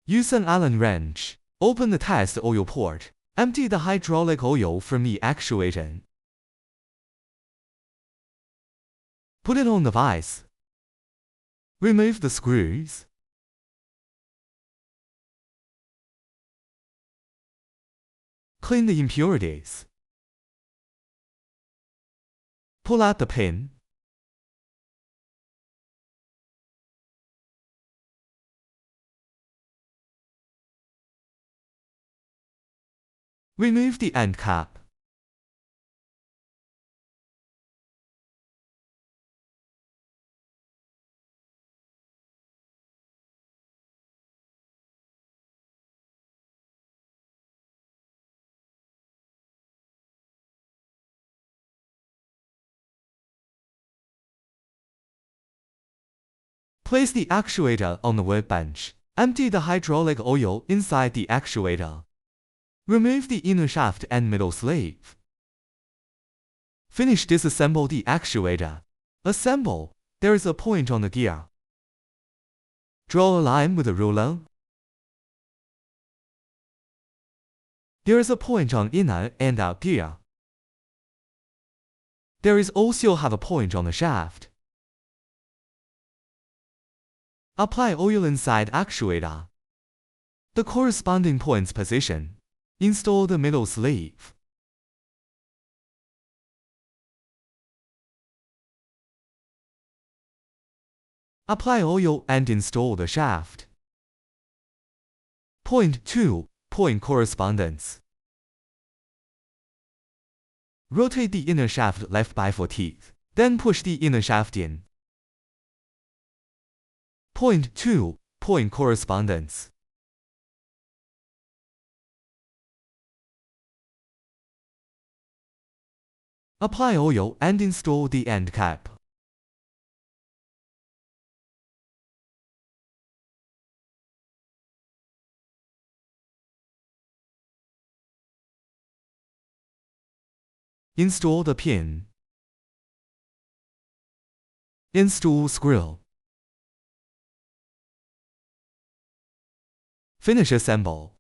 Use an Allen wrench. Open the test oil port. Empty the hydraulic oil from the actuator. Put it on the vise. Remove the screws. Clean the impurities. Pull out the pin. Remove the end cap. Place the actuator on the workbench. Empty the hydraulic oil inside the actuator. Remove the inner shaft and middle sleeve. Finish disassemble the actuator. Assemble. There is a point on the gear. Draw a line with a ruler. There is a point on inner and out gear. There is also have a point on the shaft. Apply oil inside actuator. The corresponding point's position. Install the middle sleeve. Apply oil and install the shaft. Point 2. Point correspondence. Rotate the inner shaft left by 4 teeth. Then push the inner shaft in. Point 2. Point correspondence. Apply oil and install the end cap. Install the pin. Install screw. Finish assemble.